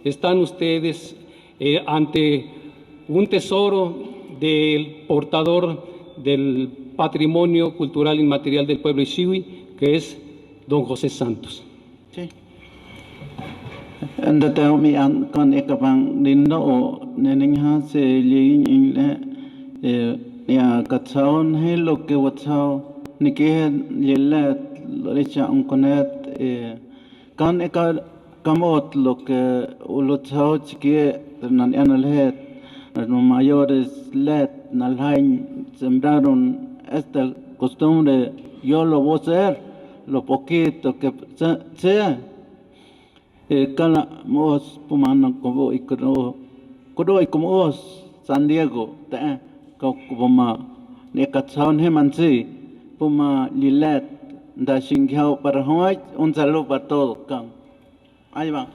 Están ustedes ante un tesoro del portador del patrimonio cultural inmaterial del pueblo Ixihue, que es don José Santos. Sí. Anda tahu mi an kan ekapang dinno o nenengha se liin inle ya katsaon he lo que watsao nike yella lecha onkonet kan eka kamot lo que ulotsao chique nan analhet los mayores let nalhain sembraron esta costumbre. Yo lo voy a hacer lo poquito que sea. Kala mos pumana como ikro como os San Diego ta como ne katsaon he mansi puma lilet da shinghao para hoy. Un saludo para todos. Ahí va.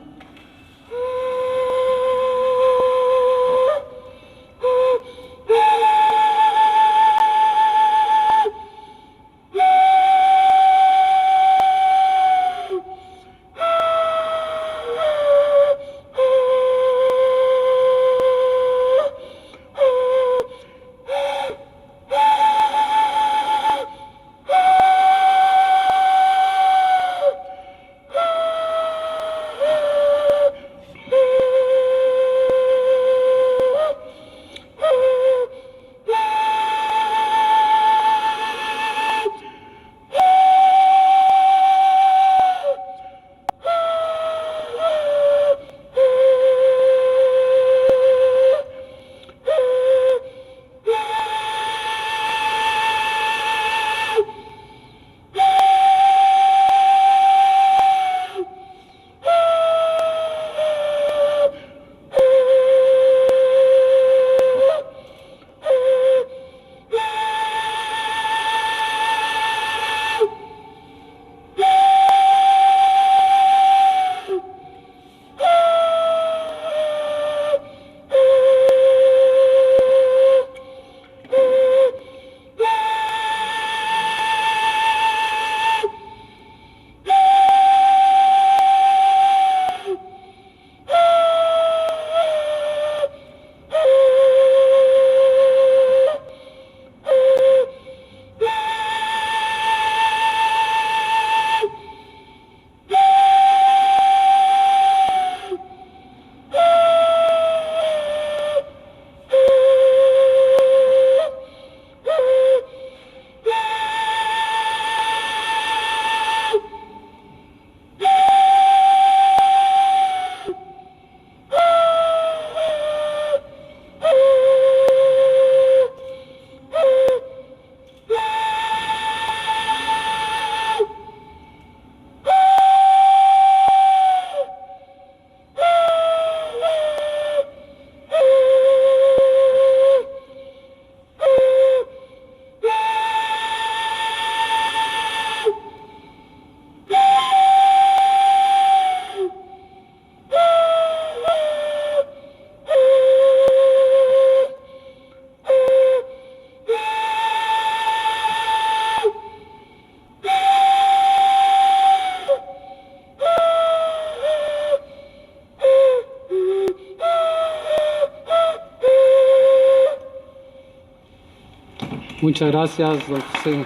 Muchas gracias, don José.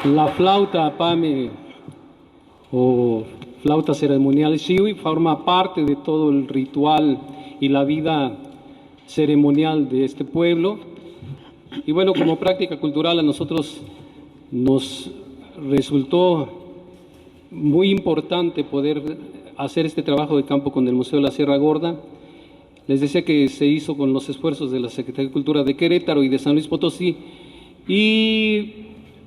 La flauta Pame o flauta ceremonial Ixihue forma parte de todo el ritual y la vida ceremonial de este pueblo. Y bueno, como práctica cultural a nosotros nos resultó muy importante poder hacer este trabajo de campo con el Museo de la Sierra Gorda. Les decía que se hizo con los esfuerzos de la Secretaría de Cultura de Querétaro y de San Luis Potosí,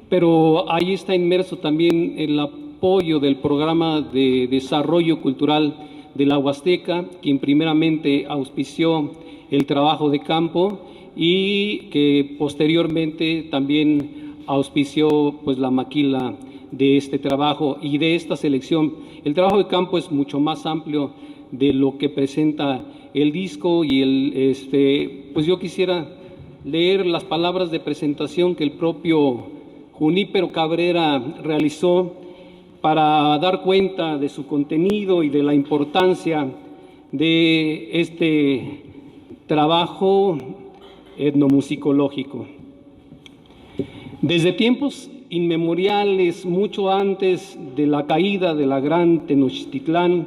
pero ahí está inmerso también el apoyo del Programa de Desarrollo Cultural de la Huasteca, quien primeramente auspició el trabajo de campo y que posteriormente también auspició pues la maquila de este trabajo y de esta selección. El trabajo de campo es mucho más amplio de lo que presenta el disco y pues yo quisiera leer las palabras de presentación que el propio Junípero Cabrera realizó para dar cuenta de su contenido y de la importancia de este trabajo etnomusicológico. Desde tiempos inmemoriales, mucho antes de la caída de la gran Tenochtitlán,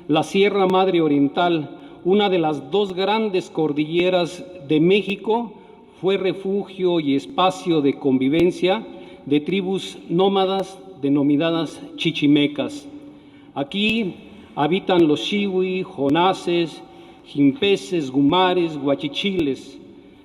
la Sierra Madre Oriental, una de las dos grandes cordilleras de México, fue refugio y espacio de convivencia de tribus nómadas denominadas chichimecas. Aquí habitan los Xihui, Jonases, Jimpeses, Gumares, Huachichiles.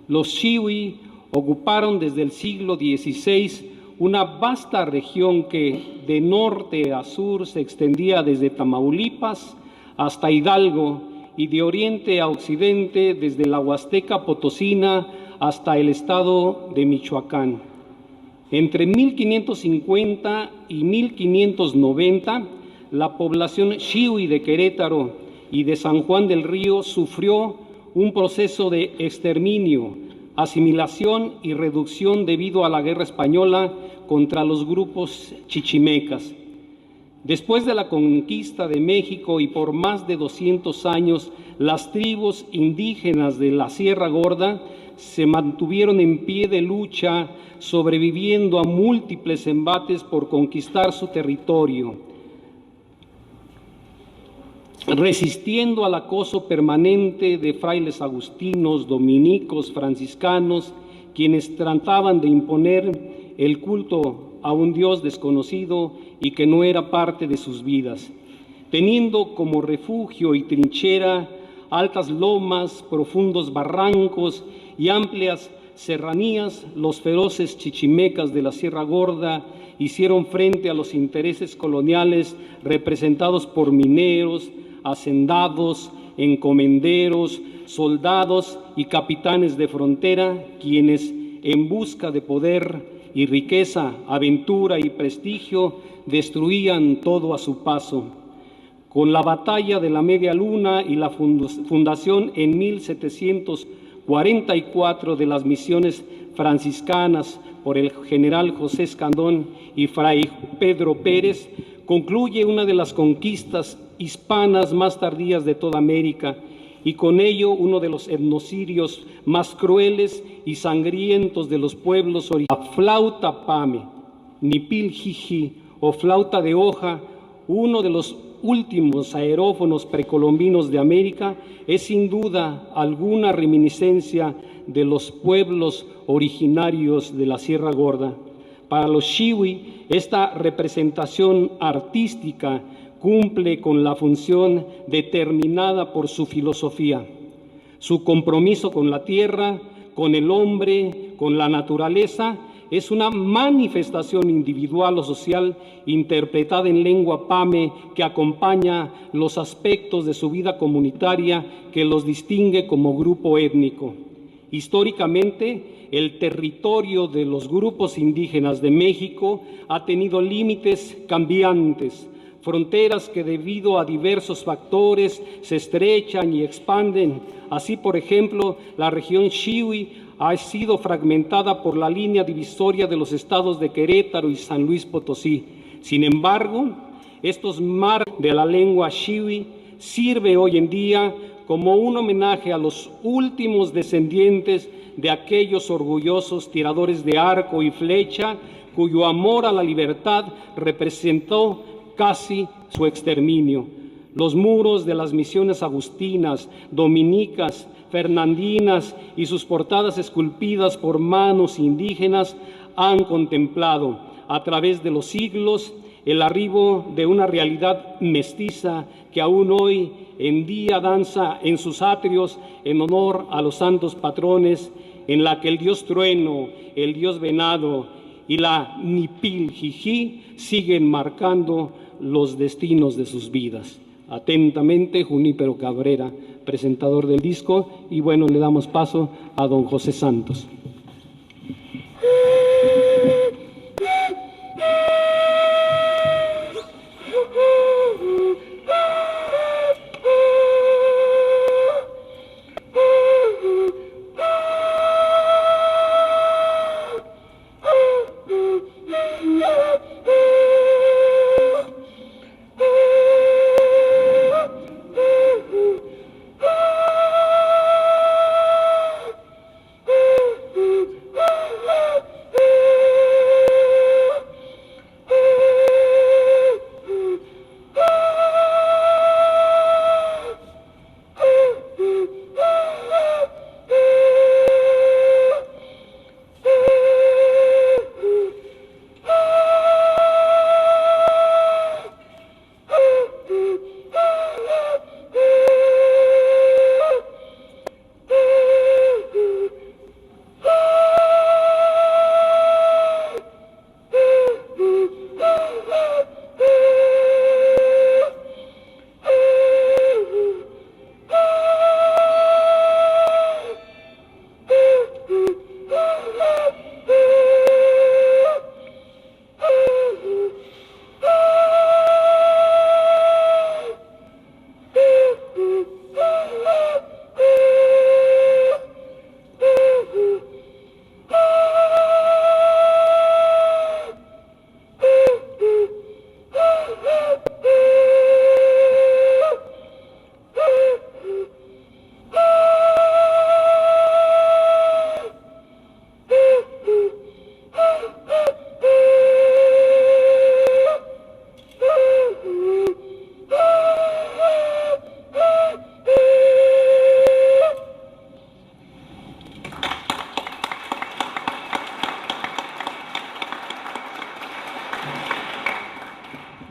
Los Xihui ocuparon desde el siglo XVI una vasta región que de norte a sur se extendía desde Tamaulipas hasta Hidalgo y de oriente a occidente desde la Huasteca Potosina hasta el estado de Michoacán. Entre 1550 y 1590, la población Xihui de Querétaro y de San Juan del Río sufrió un proceso de exterminio, asimilación y reducción debido a la guerra española contra los grupos chichimecas. Después de la conquista de México y por más de 200 años, las tribus indígenas de la Sierra Gorda se mantuvieron en pie de lucha, sobreviviendo a múltiples embates por conquistar su territorio, resistiendo al acoso permanente de frailes agustinos, dominicos, franciscanos, quienes trataban de imponer el culto a un Dios desconocido y que no era parte de sus vidas, teniendo como refugio y trinchera altas lomas, profundos barrancos y amplias serranías. Los feroces chichimecas de la Sierra Gorda hicieron frente a los intereses coloniales representados por mineros, hacendados, encomenderos, soldados y capitanes de frontera, quienes en busca de poder y riqueza, aventura y prestigio destruían todo a su paso. Con la batalla de la Media Luna y la fundación en 1744 de las misiones franciscanas por el general José Escandón y fray Pedro Pérez, concluye una de las conquistas hispanas más tardías de toda América y con ello uno de los etnocidios más crueles y sangrientos de los pueblos originarios. La flauta pame, nipil jiji o flauta de hoja, uno de los últimos aerófonos precolombinos de América, es sin duda alguna reminiscencia de los pueblos originarios de la Sierra Gorda. Para los Xihui, esta representación artística cumple con la función determinada por su filosofía, su compromiso con la tierra, con el hombre, con la naturaleza. Es una manifestación individual o social interpretada en lengua pame que acompaña los aspectos de su vida comunitaria que los distingue como grupo étnico. Históricamente, el territorio de los grupos indígenas de México ha tenido límites cambiantes, fronteras que debido a diversos factores se estrechan y expanden. Así, por ejemplo, la región Xihui ha sido fragmentada por la línea divisoria de los estados de Querétaro y San Luis Potosí. Sin embargo, estos marcos de la lengua Xihui sirve hoy en día como un homenaje a los últimos descendientes de aquellos orgullosos tiradores de arco y flecha cuyo amor a la libertad representó casi su exterminio. Los muros de las misiones agustinas, dominicas, fernandinas y sus portadas esculpidas por manos indígenas han contemplado a través de los siglos el arribo de una realidad mestiza que aún hoy en día danza en sus atrios en honor a los santos patrones, en la que el dios trueno, el dios venado y la Nipil Jiji siguen marcando los destinos de sus vidas. Atentamente, Junípero Cabrera, presentador del disco, y bueno, le damos paso a don José Santos.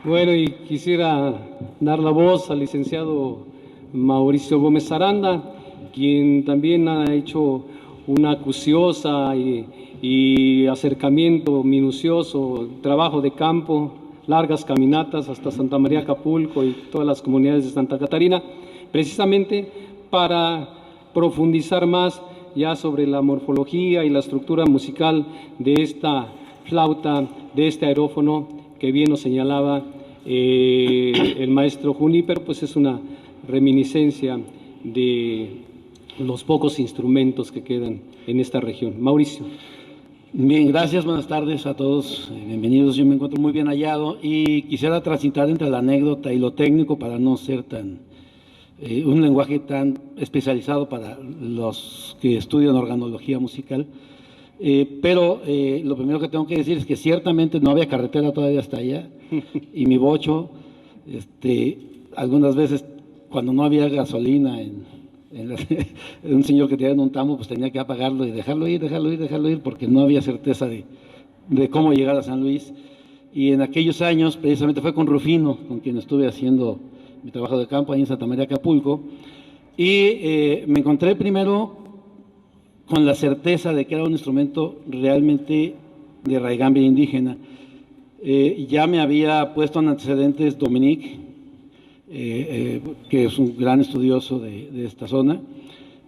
Bueno, y quisiera dar la voz al licenciado Mauricio Gómez Aranda, quien también ha hecho una acuciosa y acercamiento minucioso, trabajo de campo, largas caminatas hasta Santa María Acapulco y todas las comunidades de Santa Catarina, precisamente para profundizar más ya sobre la morfología y la estructura musical de esta flauta, de este aerófono que bien nos señalaba el maestro Junípero, pues es una reminiscencia de los pocos instrumentos que quedan en esta región. Mauricio. Bien, gracias, buenas tardes a todos, bienvenidos. Yo me encuentro muy bien hallado y quisiera transitar entre la anécdota y lo técnico para no ser un lenguaje tan especializado para los que estudian organología musical. Pero lo primero que tengo que decir es que ciertamente no había carretera todavía hasta allá y mi bocho, algunas veces cuando no había gasolina un señor que tenía en un tambo, pues tenía que apagarlo y dejarlo ir, porque no había certeza de cómo llegar a San Luis. Y en aquellos años, precisamente fue con Rufino, con quien estuve haciendo mi trabajo de campo ahí en Santa María Acapulco, y me encontré primero con la certeza de que era un instrumento realmente de raigambre indígena. Ya me había puesto en antecedentes Dominique, que es un gran estudioso de esta zona,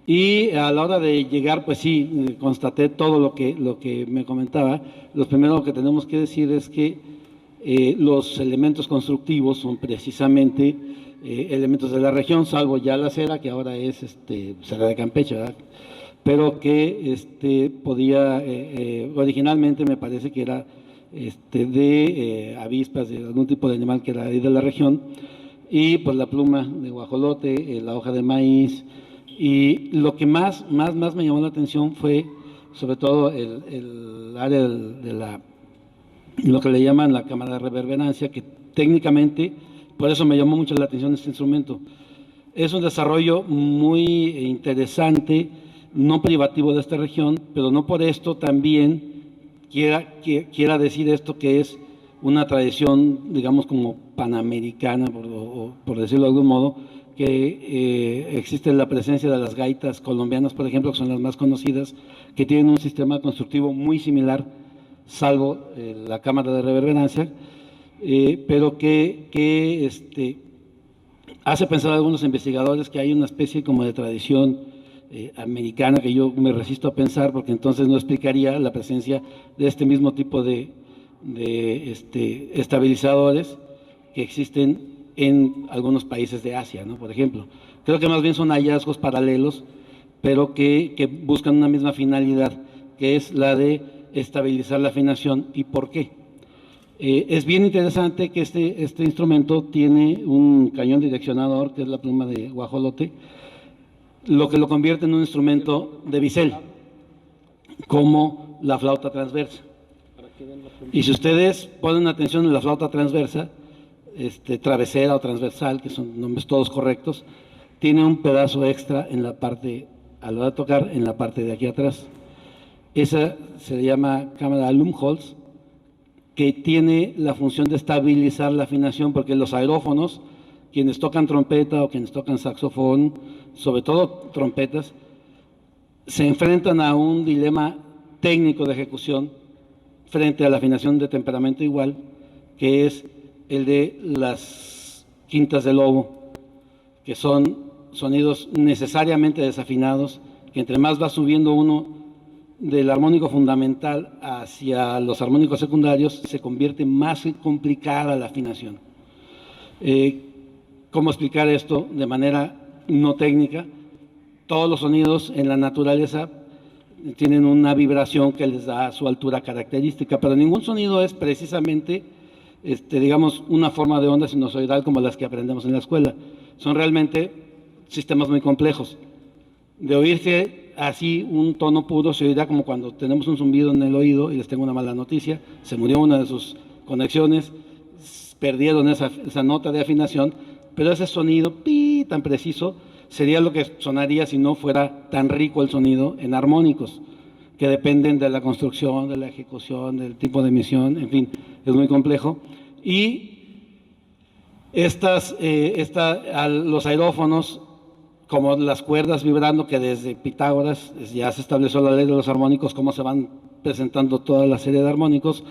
y a la hora de llegar, pues sí, constaté todo lo que me comentaba. Lo primero que tenemos que decir es que los elementos constructivos son precisamente elementos de la región, salvo ya la cera, que ahora es cera de Campeche, ¿verdad? Pero que podía, originalmente me parece que era de avispas, de algún tipo de animal que era ahí de la región, y pues la pluma de guajolote, la hoja de maíz, y lo que más me llamó la atención fue sobre todo el área de lo que le llaman la cámara de reverberancia, que técnicamente, por eso me llamó mucho la atención este instrumento. Es un desarrollo muy interesante, no privativo de esta región, pero no por esto también quiera decir esto que es una tradición, digamos, como panamericana, por decirlo de algún modo, que existe la presencia de las gaitas colombianas, por ejemplo, que son las más conocidas, que tienen un sistema constructivo muy similar, salvo la cámara de reverberancia, pero que hace pensar a algunos investigadores que hay una especie como de tradición americana que yo me resisto a pensar, porque entonces no explicaría la presencia de este mismo tipo de estabilizadores que existen en algunos países de Asia, ¿no? Por ejemplo. Creo que más bien son hallazgos paralelos, pero que buscan una misma finalidad, que es la de estabilizar la afinación. ¿Y por qué? Es bien interesante que este instrumento tiene un cañón direccionador, que es la pluma de guajolote, lo que lo convierte en un instrumento de bisel, como la flauta transversa. Y si ustedes ponen atención en la flauta transversa, travesera o transversal, que son nombres todos correctos, tiene un pedazo extra en la parte, a la hora de tocar, en la parte de aquí atrás. Esa se llama cámara Lumholtz, que tiene la función de estabilizar la afinación, porque los aerófonos, quienes tocan trompeta o quienes tocan saxofón, sobre todo trompetas, se enfrentan a un dilema técnico de ejecución frente a la afinación de temperamento igual, que es el de las quintas de lobo, que son sonidos necesariamente desafinados, que entre más va subiendo uno del armónico fundamental hacia los armónicos secundarios, se convierte más complicada la afinación. ¿Cómo explicar esto de manera no técnica? Todos los sonidos en la naturaleza tienen una vibración que les da su altura característica, pero ningún sonido es precisamente, digamos, una forma de onda sinusoidal como las que aprendemos en la escuela. Son realmente sistemas muy complejos. De oírse así un tono puro, se oirá como cuando tenemos un zumbido en el oído, y les tengo una mala noticia: se murió una de sus conexiones, perdieron esa nota de afinación, pero ese sonido pi tan preciso sería lo que sonaría si no fuera tan rico el sonido en armónicos, que dependen de la construcción, de la ejecución, del tipo de emisión, en fin, es muy complejo. Y los aerófonos, como las cuerdas vibrando, que desde Pitágoras ya se estableció la ley de los armónicos, cómo se van presentando toda la serie de armónicos,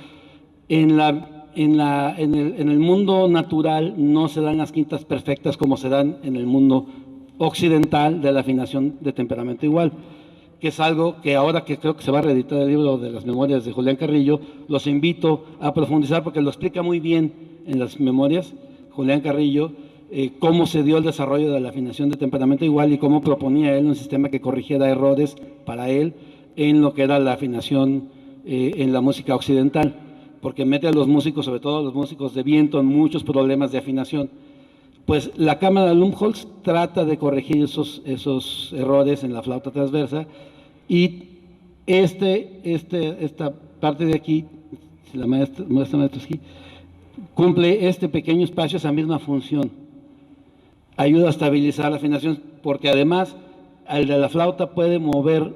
en el mundo natural no se dan las quintas perfectas como se dan en el mundo occidental de la afinación de temperamento igual, que es algo que ahora que creo que se va a reeditar el libro de las memorias de Julián Carrillo, los invito a profundizar, porque lo explica muy bien en las memorias Julián Carrillo, cómo se dio el desarrollo de la afinación de temperamento igual y cómo proponía él un sistema que corrigiera errores para él en lo que era la afinación en la música occidental, porque mete a los músicos, sobre todo a los músicos de viento, en muchos problemas de afinación. Pues la cámara Lumholtz trata de corregir esos errores en la flauta transversa, y esta parte de aquí, si la maestra aquí, cumple este pequeño espacio esa misma función. Ayuda a estabilizar la afinación, porque además el de la flauta puede mover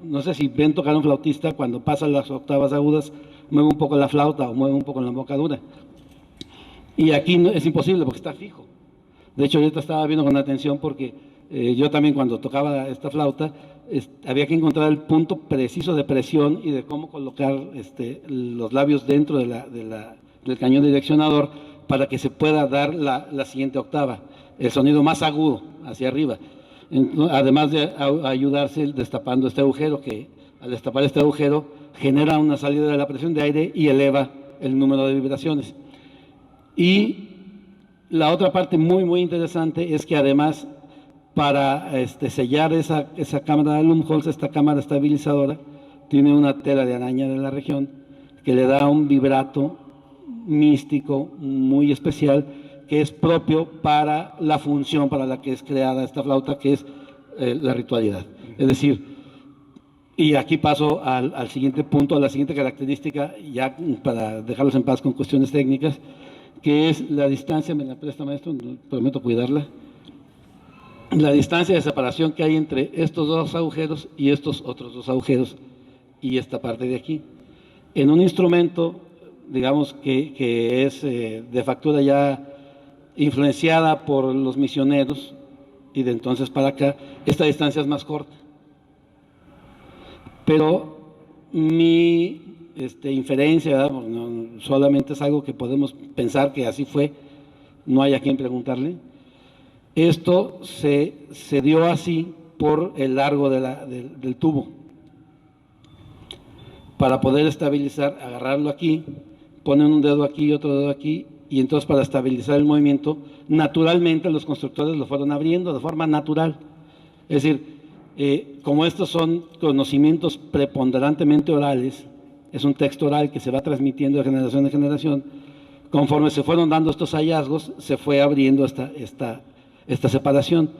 no sé si ven tocar a un flautista, cuando pasa las octavas agudas, mueve un poco la flauta o mueve un poco la embocadura. Y aquí es imposible porque está fijo. De hecho, ahorita estaba viendo con atención porque yo también, cuando tocaba esta flauta, había que encontrar el punto preciso de presión y de cómo colocar los labios dentro del cañón direccionador para que se pueda dar la siguiente octava, el sonido más agudo hacia arriba. Además de ayudarse destapando este agujero, que al destapar este agujero genera una salida de la presión de aire y eleva el número de vibraciones. Y la otra parte muy, muy interesante es que además, para sellar esa cámara de Lumholtz, esta cámara estabilizadora, tiene una tela de araña de la región que le da un vibrato místico muy especial, que es propio para la función para la que es creada esta flauta, que es la ritualidad. Es decir, y aquí paso al siguiente punto, a la siguiente característica, ya para dejarlos en paz con cuestiones técnicas, que es la distancia. ¿Me la presta, maestro? Prometo cuidarla. La distancia de separación que hay entre estos dos agujeros y estos otros dos agujeros y esta parte de aquí. En un instrumento digamos que es de factura ya influenciada por los misioneros, y de entonces para acá esta distancia es más corta. Pero mi inferencia, ¿verdad? No, solamente es algo que podemos pensar que así fue, no hay a quien preguntarle. Esto se dio así por el largo del tubo. Para poder estabilizar, agarrarlo aquí, ponen un dedo aquí y otro dedo aquí, y entonces para estabilizar el movimiento, naturalmente los constructores lo fueron abriendo de forma natural. Es decir, como estos son conocimientos preponderantemente orales, es un texto oral que se va transmitiendo de generación en generación, conforme se fueron dando estos hallazgos, se fue abriendo esta separación.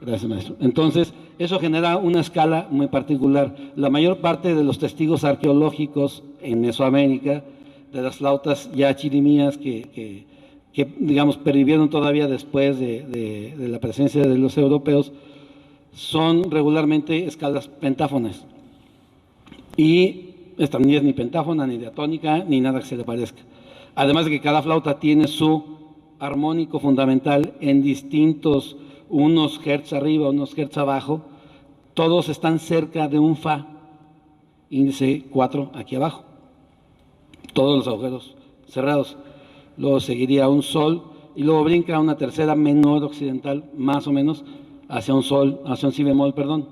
Gracias, maestro. Entonces, eso genera una escala muy particular. La mayor parte de los testigos arqueológicos en Mesoamérica, de las flautas ya chirimías que digamos, pervivieron todavía después de la presencia de los europeos, son regularmente escalas pentáfonas. Y esta ni es ni pentáfona, ni diatónica, ni nada que se le parezca. Además de que cada flauta tiene su armónico fundamental en distintos, unos hertz arriba, unos hertz abajo, todos están cerca de un fa, índice 4 aquí abajo, todos los agujeros cerrados. Luego seguiría un sol y luego brinca una tercera menor occidental, más o menos, hacia un sol, hacia un si bemol, perdón.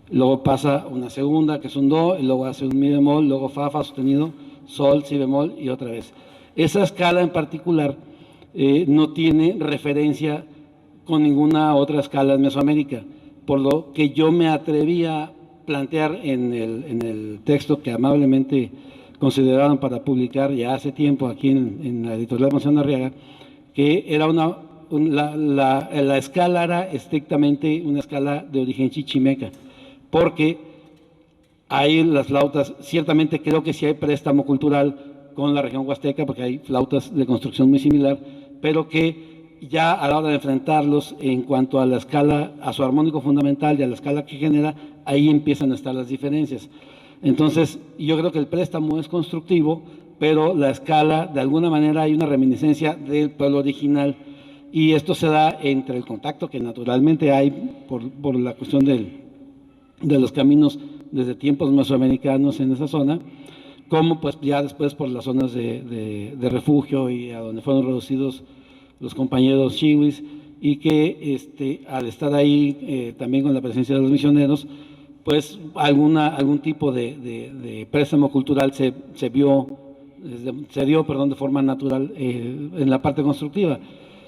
Luego pasa una segunda, que es un do, y luego hace un mi bemol, luego fa, fa sostenido, sol, si bemol y otra vez. Esa escala en particular no tiene referencia con ninguna otra escala en Mesoamérica, por lo que yo me atreví a plantear en el texto que amablemente consideraron para publicar ya hace tiempo aquí en la editorial Monseñor Arriaga, que era la escala era estrictamente una escala de origen chichimeca, porque hay las flautas, ciertamente creo que sí hay préstamo cultural con la región huasteca, porque hay flautas de construcción muy similar, pero que ya a la hora de enfrentarlos en cuanto a la escala, a su armónico fundamental y a la escala que genera, ahí empiezan a estar las diferencias. Entonces, yo creo que el préstamo es constructivo, pero la escala, de alguna manera, hay una reminiscencia del pueblo original, y esto se da entre el contacto que naturalmente hay por la cuestión de los caminos desde tiempos mesoamericanos en esa zona, como pues ya después por las zonas de refugio y a donde fueron reducidos los compañeros chiwis, y que al estar ahí también con la presencia de los misioneros, pues algún tipo de préstamo cultural se dio de forma natural en la parte constructiva.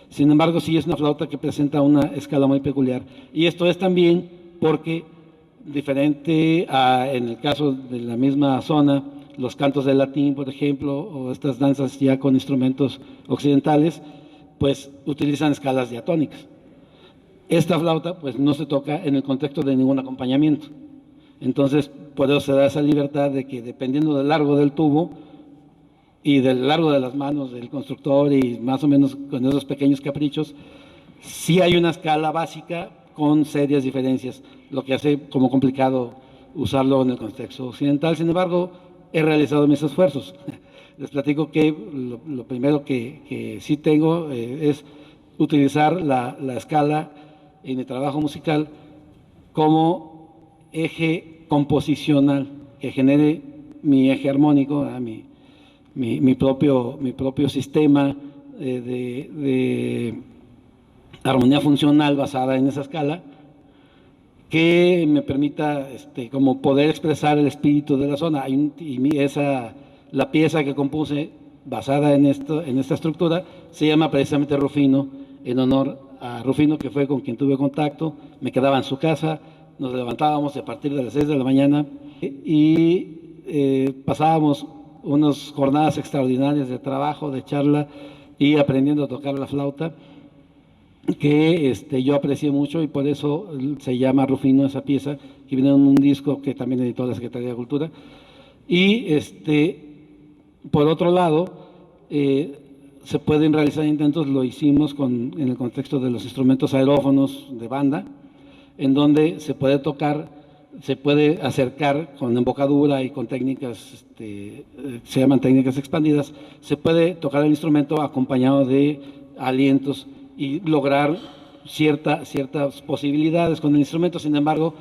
Sin embargo, sí es una flauta que presenta una escala muy peculiar, y esto es también porque, diferente en el caso de la misma zona, los cantos del latín, por ejemplo, o estas danzas ya con instrumentos occidentales, pues utilizan escalas diatónicas. Esta flauta pues no se toca en el contexto de ningún acompañamiento. Entonces, por eso se da esa libertad de que, dependiendo del largo del tubo y del largo de las manos del constructor, y más o menos con esos pequeños caprichos, sí hay una escala básica con serias diferencias, lo que hace como complicado usarlo en el contexto occidental. Sin embargo, he realizado mis esfuerzos. Les platico que lo primero que sí tengo es utilizar la escala en mi trabajo musical como eje composicional que genere mi eje armónico, mi propio sistema de armonía funcional basada en esa escala, que me permita como poder expresar el espíritu de la zona. La pieza que compuse basada en esta estructura se llama precisamente Rufino, en honor a Rufino, que fue con quien tuve contacto. Me quedaba en su casa, nos levantábamos a partir de las 6 de la mañana y pasábamos unas jornadas extraordinarias de trabajo, de charla y aprendiendo a tocar la flauta, que yo aprecié mucho, y por eso se llama Rufino esa pieza, que viene en un disco que también editó la Secretaría de Cultura. Y por otro lado, se pueden realizar intentos, lo hicimos en el contexto de los instrumentos aerófonos de banda, en donde se puede tocar se puede acercar con embocadura y con técnicas, se llaman técnicas expandidas, se puede tocar el instrumento acompañado de alientos y lograr ciertas posibilidades con el instrumento. Sin embargo,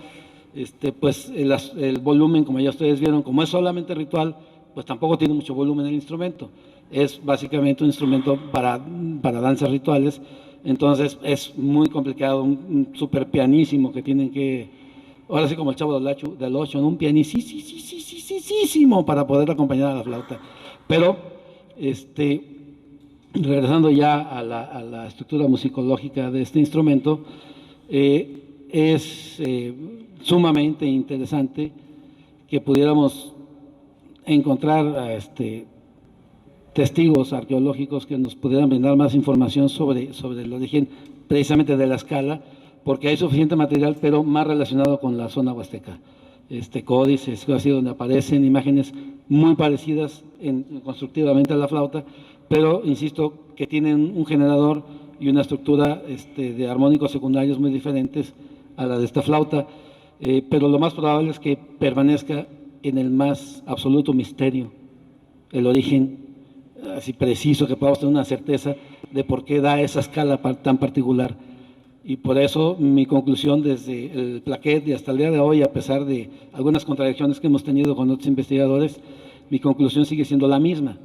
pues el volumen, como ya ustedes vieron, como es solamente ritual, pues tampoco tiene mucho volumen el instrumento. Es básicamente un instrumento para danzas rituales, entonces es muy complicado, un super pianísimo que tienen que, ahora sí como el Chavo del Ocho, un pianísimo para poder acompañar a la flauta. Pero, regresando ya a la estructura musicológica de este instrumento, es sumamente interesante que pudiéramos encontrar testigos arqueológicos que nos pudieran brindar más información sobre el origen precisamente de la escala, porque hay suficiente material, pero más relacionado con la zona huasteca. Códices, así donde aparecen imágenes muy parecidas constructivamente a la flauta, pero insisto que tienen un generador y una estructura de armónicos secundarios muy diferentes a la de esta flauta, pero lo más probable es que permanezca en el más absoluto misterio el origen, así preciso, que podamos tener una certeza de por qué da esa escala tan particular. Y por eso mi conclusión desde el plaquet y hasta el día de hoy, a pesar de algunas contradicciones que hemos tenido con otros investigadores, mi conclusión sigue siendo la misma.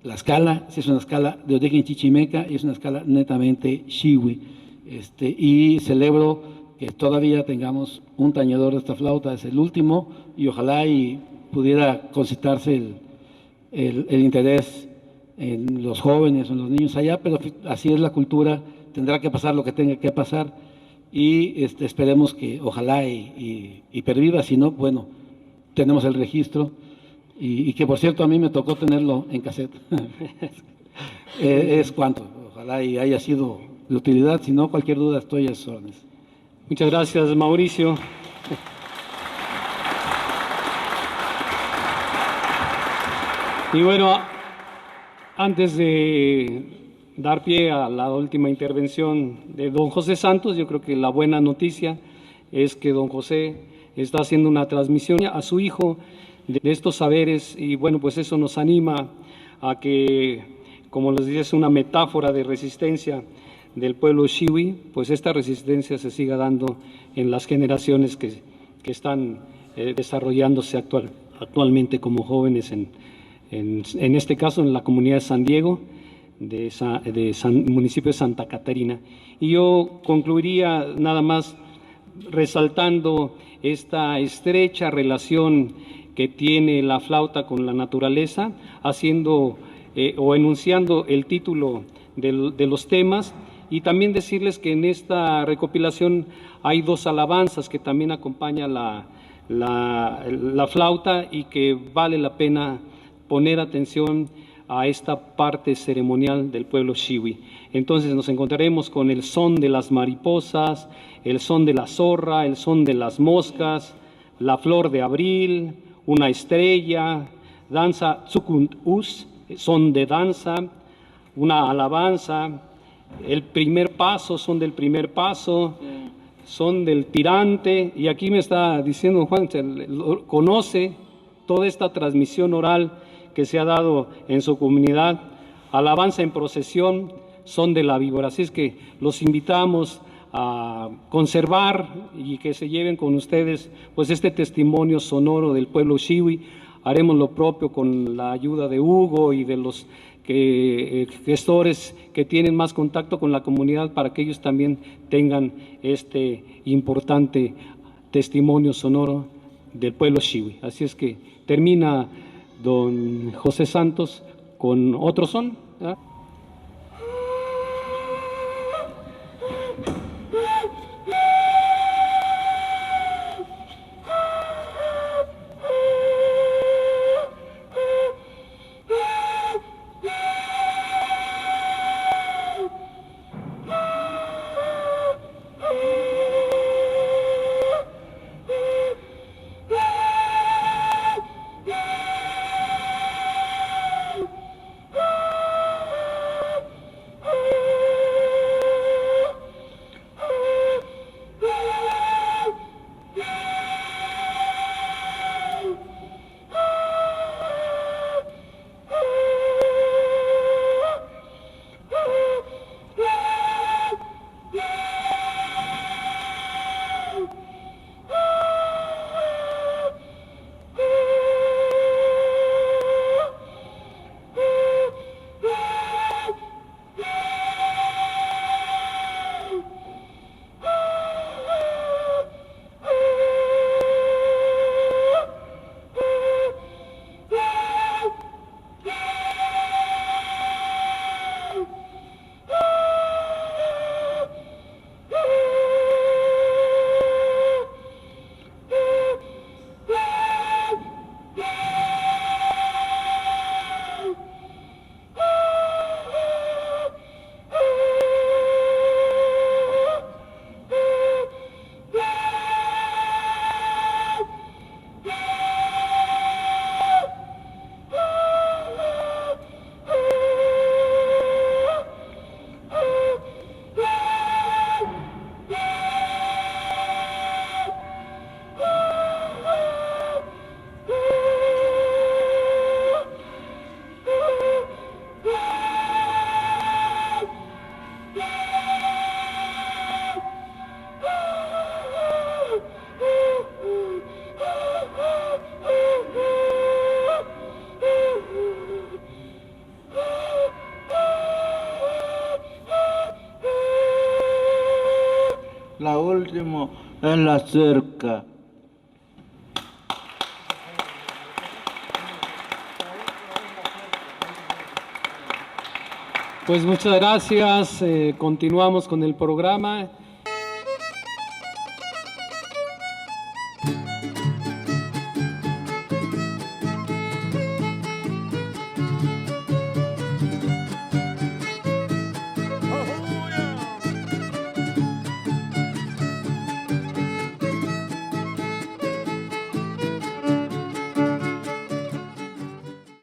La escala sí es una escala de origen chichimeca y es una escala netamente xihui. Y celebro que todavía tengamos un tañedor de esta flauta, es el último, y ojalá y pudiera concitarse el interés en los jóvenes o en los niños allá, pero así es la cultura, tendrá que pasar lo que tenga que pasar y esperemos que ojalá y perviva, si no, bueno, tenemos el registro y que por cierto a mí me tocó tenerlo en cassette. Es cuanto, ojalá y haya sido de utilidad, si no, cualquier duda estoy a sus órdenes. Muchas gracias, Mauricio. Y bueno, antes de dar pie a la última intervención de don José Santos, yo creo que la buena noticia es que don José está haciendo una transmisión a su hijo de estos saberes y bueno, pues eso nos anima a que, como les decía, es una metáfora de resistencia del pueblo xihui, pues esta resistencia se siga dando en las generaciones que están desarrollándose actualmente como jóvenes en este caso en la comunidad de San Diego, municipio de Santa Catarina. Y yo concluiría nada más resaltando esta estrecha relación que tiene la flauta con la naturaleza, haciendo o enunciando el título de los temas, y también decirles que en esta recopilación hay dos alabanzas que también acompaña la flauta y que vale la pena poner atención a esta parte ceremonial del pueblo xihui. Entonces nos encontraremos con el son de las mariposas, el son de la zorra, el son de las moscas, la flor de abril, una estrella, danza tsukunt us, son de danza, una alabanza, el primer paso, son del primer paso, son del tirante, y aquí me está diciendo Juan, conoce toda esta transmisión oral que se ha dado en su comunidad, alabanza en procesión, son de la víbora. Así es que los invitamos a conservar y que se lleven con ustedes pues este testimonio sonoro del pueblo xihui. Haremos lo propio con la ayuda de Hugo y de los gestores que tienen más contacto con la comunidad para que ellos también tengan este importante testimonio sonoro del pueblo xihui. Así es que termina don José Santos con otro son, ¿verdad? La última es la cerca. Pues muchas gracias. Continuamos con el programa.